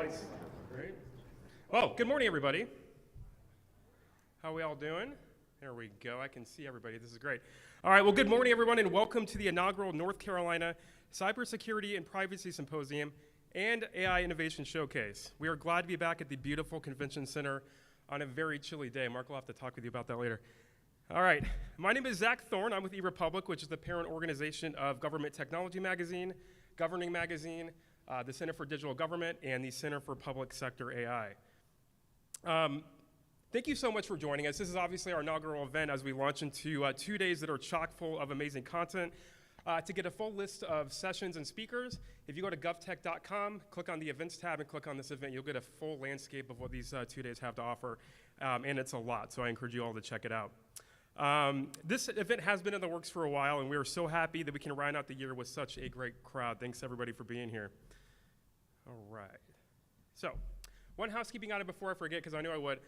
lights. Great. Well, good morning, everybody. How are we all doing? There we go. I can see everybody. This is great. All right. Well, good morning, everyone, and welcome to the inaugural North Carolina Cybersecurity and Privacy Symposium and AI Innovation Showcase. We are glad to be back at the beautiful convention center on a very chilly day. Mark will have to talk with you about that later. All right. My name is Zach Thorne. I'm with eRepublic, which is the parent organization of Government Technology Magazine, Governing Magazine, the Center for Digital Government, and the Center for Public Sector AI. Thank you so much for joining us. This is obviously our inaugural event as we launch into 2 days that are chock full of amazing content. To get a full list of sessions and speakers, if you go to govtech.com, click on the events tab and click on this event, you'll get a full landscape of what these 2 days have to offer, and it's a lot, so I encourage you all to check it out. This event has been in the works for a while, and we are so happy that we can round out the year with such a great crowd. Thanks, everybody, for being here. All right. So, one housekeeping item before I forget, because I knew I would.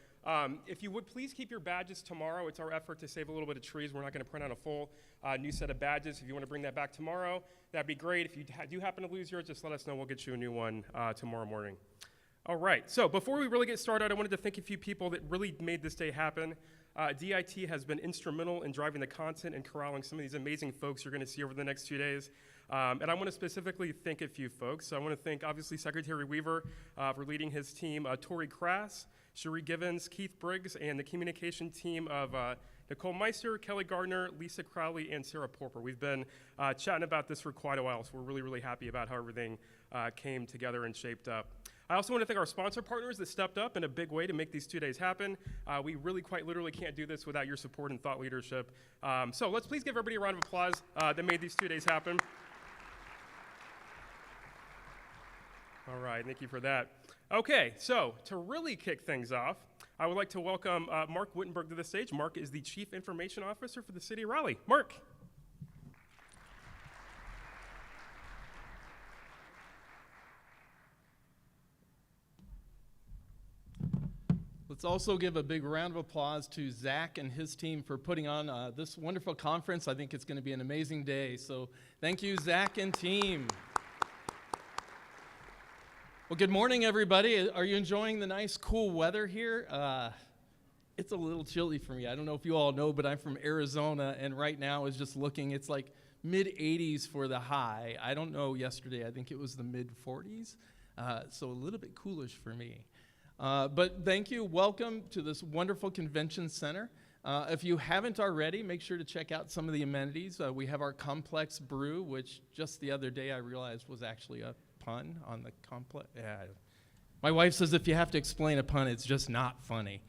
If you would please keep your badges tomorrow. It's our effort to save a little bit of trees. We're not going to print out a full new set of badges. If you want to bring that back tomorrow, that'd be great. If you do happen to lose yours, just let us know. We'll get you a new one tomorrow morning. All right. So before we really get started, I wanted to thank a few people that really made this day happen. DIT has been instrumental in driving the content and corralling some of these amazing folks you're going to see over the next 2 days. And I want to specifically thank a few folks. So I want to thank, obviously, Secretary Weaver for leading his team, Tori Crass, Cherie Givens, Keith Briggs, and the communication team of Nicole Meister, Kelly Gardner, Lisa Crowley, and Sarah Porper. We've been chatting about this for quite a while, so we're really, really happy about how everything came together and shaped up. I also want to thank our sponsor partners that stepped up in a big way to make these 2 days happen. We really quite literally can't do this without your support and thought leadership. So let's please give everybody a round of applause that made these 2 days happen. All right, thank you for that. Okay, so to really kick things off, I would like to welcome Mark Wittenburg to the stage. Mark is the Chief Information Officer for the City of Raleigh. Mark. Let's also give a big round of applause to Zach and his team for putting on this wonderful conference. I think it's going to be an amazing day. So thank you, Zach and team. Well, good morning, everybody. Are you enjoying the nice, cool weather here? It's a little chilly for me. I don't know if you all know, but I'm from Arizona, and right now I was just looking. It's like mid-80s for the high. I don't know yesterday. I think it was the mid-40s, so a little bit coolish for me. But thank you. Welcome to this wonderful convention center. If you haven't already, make sure to check out some of the amenities. We have our complex brew, which just the other day I realized was actually a pun on the complex. Yeah. My wife says if you have to explain a pun, it's just not funny.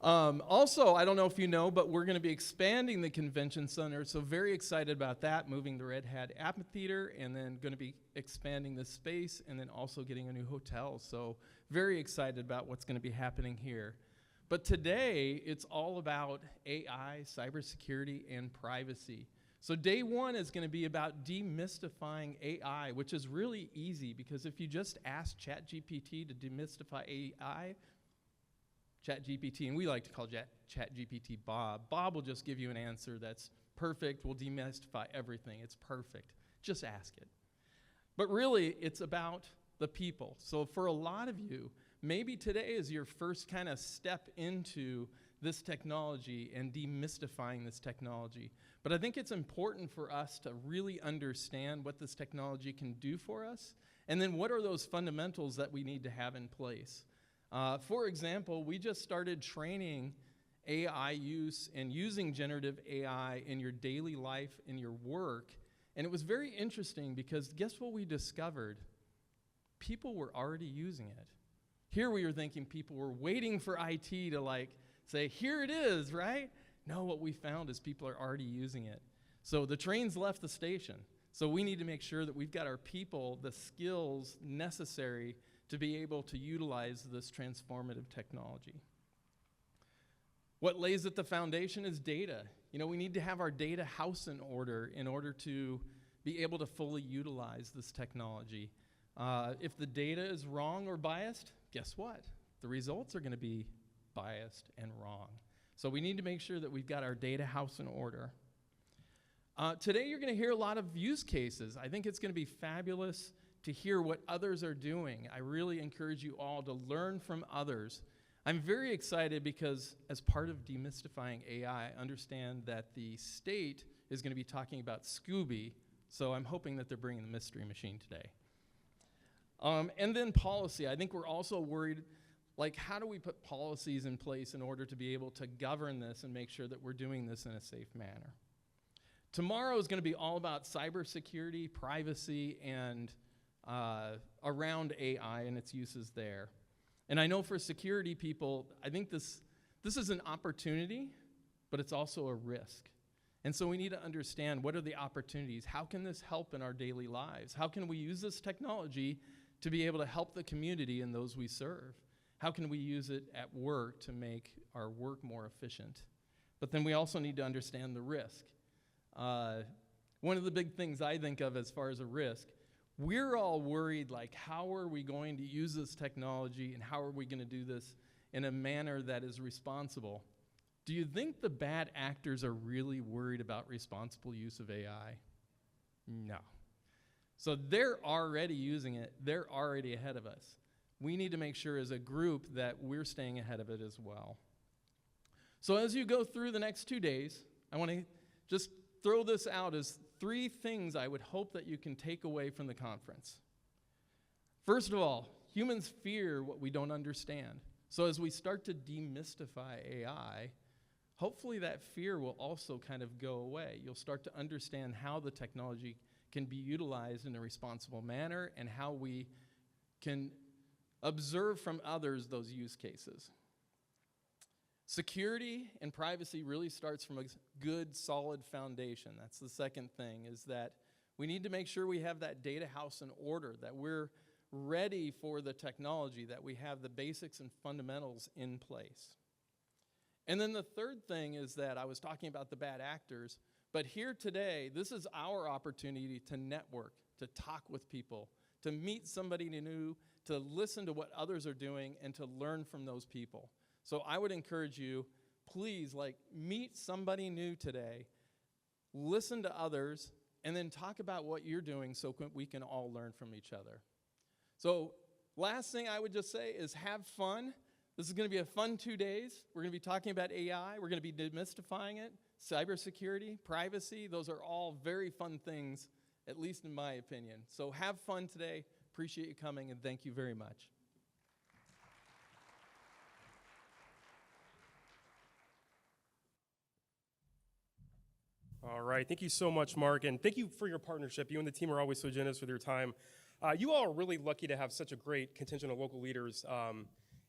Also, I don't know if you know, but we're going to be expanding the convention center, so very excited about that, moving the Red Hat Amphitheater, and then going to be expanding the space, and then also getting a new hotel. So very excited about what's going to be happening here. But today, it's all about AI, cybersecurity, and privacy. So day one is going to be about demystifying AI, which is really easy, because if you just ask ChatGPT to demystify AI, ChatGPT, and we like to call ChatGPT Bob. Bob will just give you an answer that's perfect, will demystify everything. It's perfect. Just ask it. But really, it's about the people. So for a lot of you, maybe today is your first kind of step into this technology and demystifying this technology. But I think it's important for us to really understand what this technology can do for us, and then what are those fundamentals that we need to have in place. For example, we just started training AI use and using generative AI in your daily life, in your work, and it was very interesting because guess what we discovered? People were already using it. Here we were thinking people were waiting for IT to say, here it is, right? No, what we found is people are already using it. So the train's left the station. So we need to make sure that we've got our people, the skills necessary to be able to utilize this transformative technology. What lays at the foundation is data. You know, we need to have our data house in order to be able to fully utilize this technology. If the data is wrong or biased, guess what? The results are going to be biased and wrong. So we need to make sure that we've got our data house in order. Today you're going to hear a lot of use cases. I think it's going to be fabulous to hear what others are doing. I really encourage you all to learn from others. I'm very excited because as part of demystifying AI, I understand that the state is going to be talking about Scooby, so I'm hoping that they're bringing the Mystery Machine today. And then policy. I think we're also worried, like, how do we put policies in place in order to be able to govern this and make sure that we're doing this in a safe manner? Tomorrow is going to be all about cybersecurity, privacy, and around AI and its uses there. And I know for security people, I think this is an opportunity, but it's also a risk. And so we need to understand, what are the opportunities? How can this help in our daily lives? How can we use this technology to be able to help the community and those we serve? How can we use it at work to make our work more efficient? But then we also need to understand the risk. One of the big things I think of as far as a risk, we're all worried, like, how are we going to use this technology and how are we going to do this in a manner that is responsible? Do you think the bad actors are really worried about responsible use of AI? No. So they're already using it. They're already ahead of us. We need to make sure as a group that we're staying ahead of it as well. So as you go through the next 2 days, I want to just throw this out as 3 things I would hope that you can take away from the conference. First of all, humans fear what we don't understand. So as we start to demystify AI, hopefully that fear will also kind of go away. You'll start to understand how the technology can be utilized in a responsible manner and how we can observe from others those use cases. Security and privacy really starts from a good, solid foundation. That's the second thing, is that we need to make sure we have that data house in order, that we're ready for the technology, that we have the basics and fundamentals in place. And then the third thing is that I was talking about the bad actors, but here today, this is our opportunity to network, to talk with people, to meet somebody new, to listen to what others are doing, and to learn from those people. So I would encourage you, please, meet somebody new today, listen to others, and then talk about what you're doing so we can all learn from each other. So last thing I would just say is have fun. This is going to be a fun 2 days. We're going to be talking about AI. We're going to be demystifying it. Cybersecurity, privacy, those are all very fun things, at least in my opinion. So have fun today. Appreciate you coming, and thank you very much. All right, thank you so much, Mark, and thank you for your partnership. You and the team are always so generous with your time. You all are really lucky to have such a great contingent of local leaders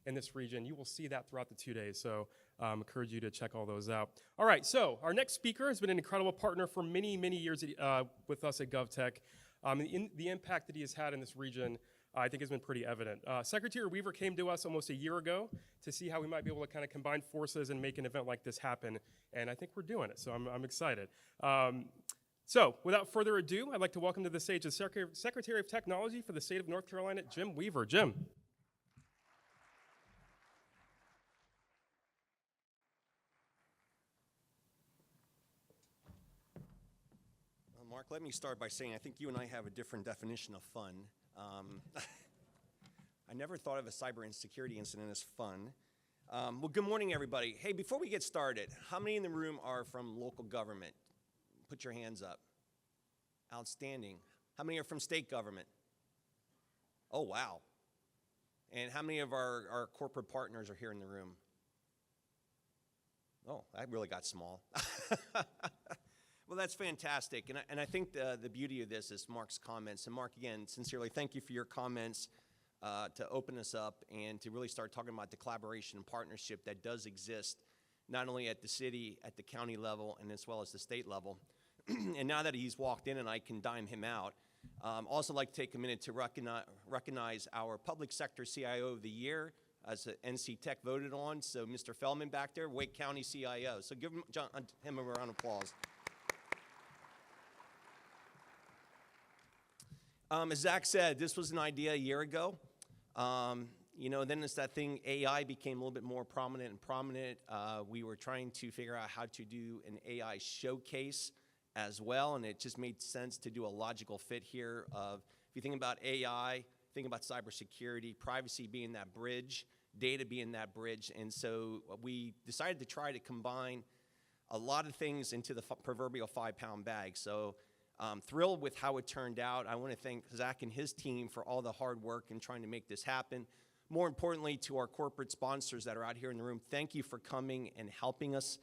in this region. You will see that throughout the 2 days, so encourage you to check all those out. All right, so our next speaker has been an incredible partner for many, many years with us at GovTech. The impact that he has had in this region, I think, has been pretty evident. Secretary Weaver came to us almost a year ago to see how we might be able to kind of combine forces and make an event like this happen, and I think we're doing it, so I'm excited. So without further ado, I'd like to welcome to the stage the Secretary of Technology for the state of North Carolina, Jim Weaver. Jim. Mark, let me start by saying I think you and I have a different definition of fun. I never thought of a cyber insecurity incident as fun. Well, good morning, everybody. Hey, before we get started, how many in the room are from local government? Put your hands up. Outstanding. How many are from state government? Oh, wow. And how many of our corporate partners are here in the room? Oh, that really got small. Well, that's fantastic, and I think the beauty of this is Mark's comments. And Mark, again, sincerely, thank you for your comments to open us up and to really start talking about the collaboration and partnership that does exist, not only at the city, at the county level, and as well as the state level. And now that he's walked in and I can dime him out, also like to take a minute to recognize our public sector CIO of the year, as NC Tech voted on. So Mr. Feldman back there, Wake County CIO. So give him a round of applause. As Zach said, this was an idea a year ago. Then it's that thing, AI became a little bit more prominent. We were trying to figure out how to do an AI showcase as well, and it just made sense to do a logical fit here of If you think about AI, think about cybersecurity, privacy being that bridge, data being that bridge. And so we decided to try to combine a lot of things into the proverbial 5-pound bag. So I'm thrilled with how it turned out. I want to thank Zach and his team for all the hard work in trying to make this happen. More importantly, to our corporate sponsors that are out here in the room, thank you for coming and helping us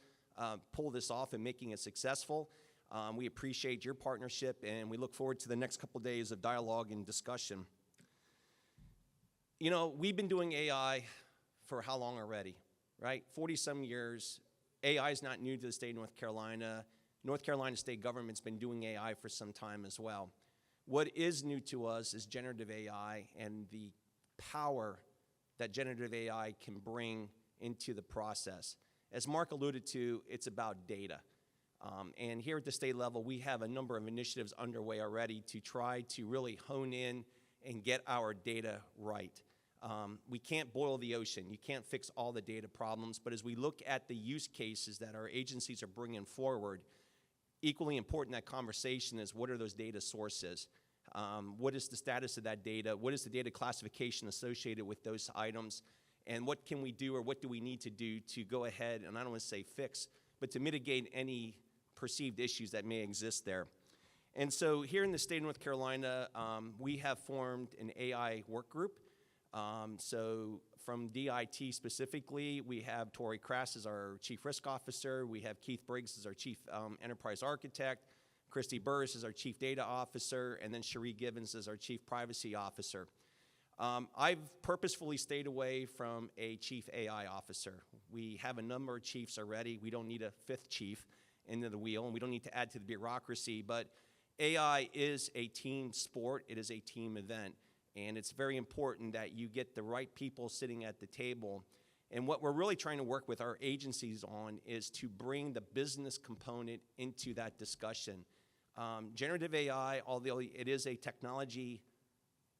pull this off and making it successful. We appreciate your partnership, and we look forward to the next couple days of dialogue and discussion. You know, we've been doing AI for how long already, right? 40-some years. AI is not new to the state of North Carolina. North Carolina state government's been doing AI for some time as well. What is new to us is generative AI and the power that generative AI can bring into the process. As Mark alluded to, it's about data. And here at the state level, we have a number of initiatives underway already to try to really hone in and get our data right. We can't boil the ocean. You can't fix all the data problems. But as we look at the use cases that our agencies are bringing forward, equally important in that conversation is what are those data sources? What is the status of that data? What is the data classification associated with those items? And what can we do or what do we need to do to go ahead, and I don't want to say fix, but to mitigate any perceived issues that may exist there. And so here in the state of North Carolina, we have formed an AI work group. So from DIT specifically, we have Tori Crass as our Chief Risk Officer. We have Keith Briggs as our Chief Enterprise Architect. Christy Burris is our Chief Data Officer, and then Cherie Gibbons is our Chief Privacy Officer. I've purposefully stayed away from a Chief AI Officer. We have a number of chiefs already. We don't need a 5th chief into the wheel, and we don't need to add to the bureaucracy, but AI is a team sport. It is a team event, and it's very important that you get the right people sitting at the table. And what we're really trying to work with our agencies on is to bring the business component into that discussion. Generative AI, although it is a technology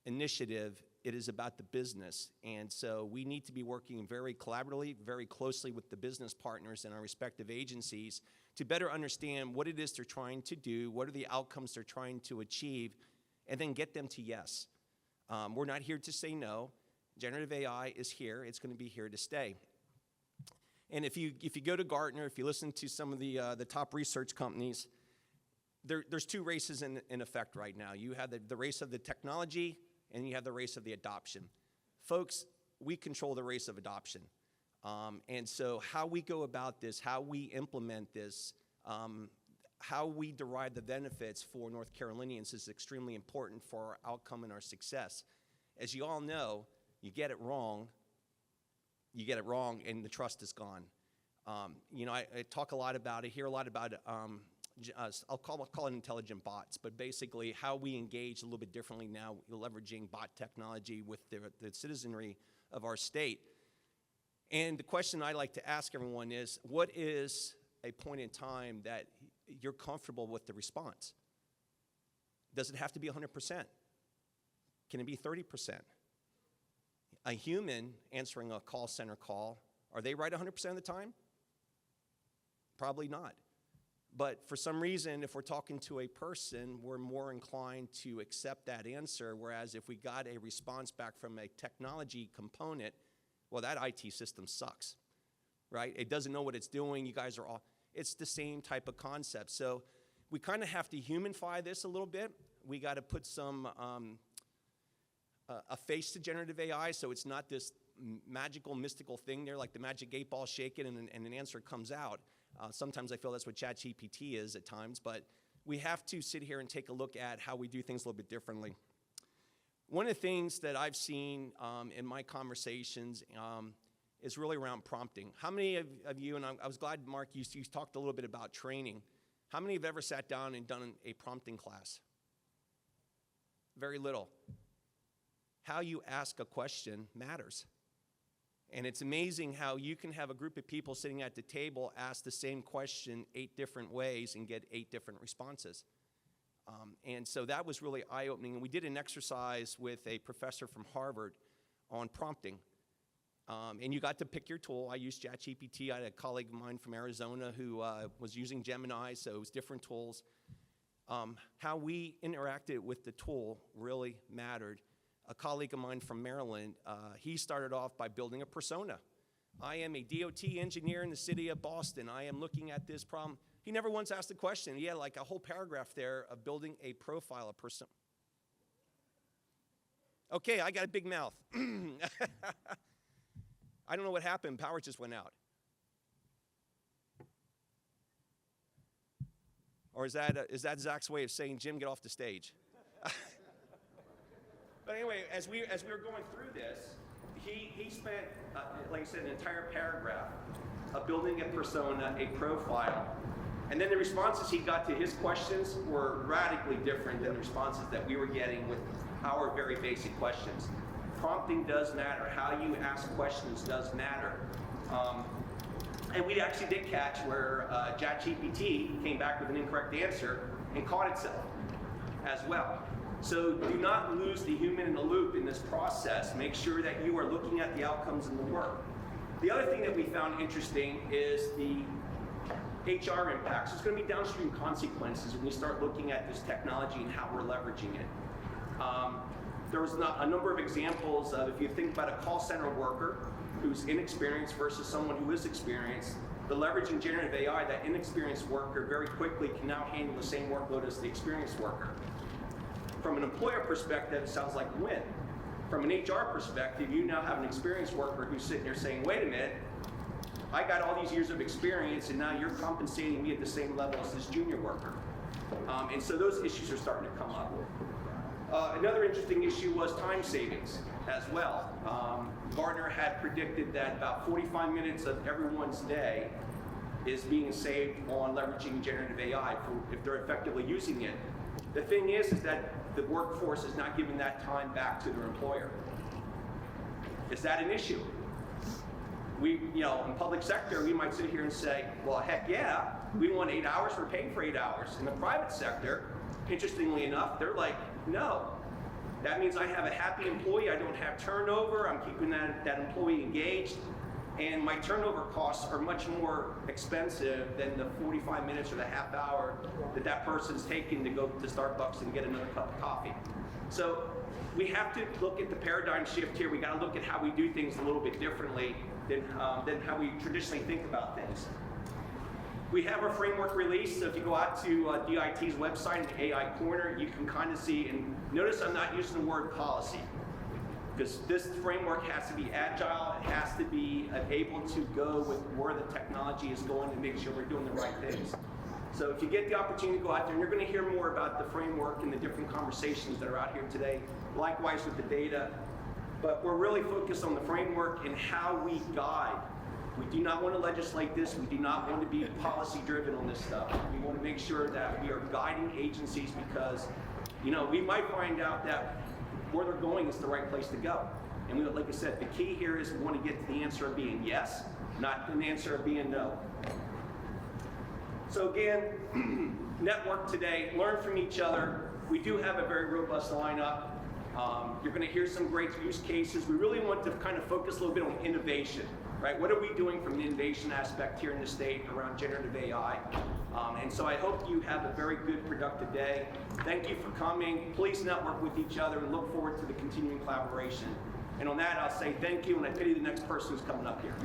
initiative, it is about the business. And so we need to be working very collaboratively, very closely with the business partners in our respective agencies to better understand what it is they're trying to do, what are the outcomes they're trying to achieve, and then get them to yes. We're not here to say no. Generative AI is here. It's going to be here to stay. And if you go to Gartner, if you listen to some of the top research companies, there's 2 races in effect right now. You have the race of the technology, and you have the race of the adoption. Folks, we control the race of adoption. And so how we go about this, how we implement this, how we derive the benefits for North Carolinians is extremely important for our outcome and our success. As you all know, you get it wrong, and the trust is gone. You know, I talk a lot about it, hear a lot about it. I'll call it intelligent bots, but basically how we engage a little bit differently now, leveraging bot technology with the citizenry of our state. And the question I like to ask everyone is, what is a point in time that you're comfortable with the response? Does it have to be 100%? Can it be 30%? A human answering a call center call, are they right 100% of the time? Probably not. But for some reason, if we're talking to a person, we're more inclined to accept that answer, whereas if we got a response back from a technology component, well, that IT system sucks, right? It doesn't know what it's doing. You guys are all, it's the same type of concept. So we kind of have to humanify this a little bit. We got to put some, a face to generative AI, so it's not this magical, mystical thing there, like the magic 8-ball shaking and an answer comes out. Sometimes I feel that's what ChatGPT is at times, but we have to sit here and take a look at how we do things a little bit differently. One of the things that I've seen in my conversations is really around prompting. How many of you, and I was glad, Mark, you talked a little bit about training. How many have ever sat down and done a prompting class? Very little. How you ask a question matters. And it's amazing how you can have a group of people sitting at the table ask the same question 8 different ways and get 8 different responses. And so that was really eye-opening. And we did an exercise with a professor from Harvard on prompting. And you got to pick your tool. I used ChatGPT. I had a colleague of mine from Arizona who was using Gemini, so it was different tools. how we interacted with the tool really mattered. A colleague of mine from Maryland, he started off by building a persona. I am a DOT engineer in the city of Boston. I am looking at this problem. He never once asked a question. He had like a whole paragraph there of building a profile, a persona. Okay, I got a big mouth. I don't know what happened. Power just went out. Or is that Zach's way of saying, Jim, get off the stage? But anyway, as we were going through this, he spent, like I said, an entire paragraph of building a persona, a profile. And then the responses he got to his questions were radically different than the responses that we were getting with our very basic questions. Prompting does matter. How you ask questions does matter. And we actually did catch where ChatGPT came back with an incorrect answer and caught itself as well. So do not lose the human in the loop in this process. Make sure that you are looking at the outcomes in the work. The other thing that we found interesting is the HR impacts. There's going to be downstream consequences when we start looking at this technology and how we're leveraging it. There was a number of examples of, if you think about a call center worker who's inexperienced versus someone who is experienced, the leveraging generative AI, that inexperienced worker very quickly can now handle the same workload as the experienced worker. From an employer perspective, it sounds like a win. From an HR perspective, you now have an experienced worker who's sitting there saying, wait a minute, I got all these years of experience and now you're compensating me at the same level as this junior worker. And so those issues are starting to come up. Another interesting issue was time savings as well. Gartner had predicted that about 45 minutes of everyone's day is being saved on leveraging generative AI if they're effectively using it. The thing is that the workforce is not giving that time back to their employer. Is that an issue? In public sector, we might sit here and say, well, heck yeah, we want 8 hours, we're paying for 8 hours. In the private sector, interestingly enough, they're like, no. That means I have a happy employee, I don't have turnover, I'm keeping that employee engaged, and my turnover costs are much more expensive than the 45 minutes or the half hour that person's taking to go to Starbucks and get another cup of coffee. So we have to look at the paradigm shift here. We got to look at how we do things a little bit differently than how we traditionally think about things. We have our framework release, so if you go out to DIT's website, in the AI corner, you can kind of see, and notice I'm not using the word policy, because this framework has to be agile, it has to be able to go with where the technology is going to make sure we're doing the right things. So if you get the opportunity to go out there, and you're going to hear more about the framework and the different conversations that are out here today, likewise with the data, but we're really focused on the framework and how we guide. We do not want to legislate this. We do not want to be policy-driven on this stuff. We want to make sure that we are guiding agencies because, we might find out that where they're going is the right place to go. And like I said, the key here is we want to get to the answer of being yes, not an answer of being no. So again, network today, learn from each other. We do have a very robust lineup. You're going to hear some great use cases. We really want to kind of focus a little bit on innovation. Right? What are we doing from an innovation aspect here in the state around generative AI? And so I hope you have a very good, productive day. Thank you for coming. Please network with each other and look forward to the continuing collaboration. And on that, I'll say thank you, and I pity the next person who's coming up here.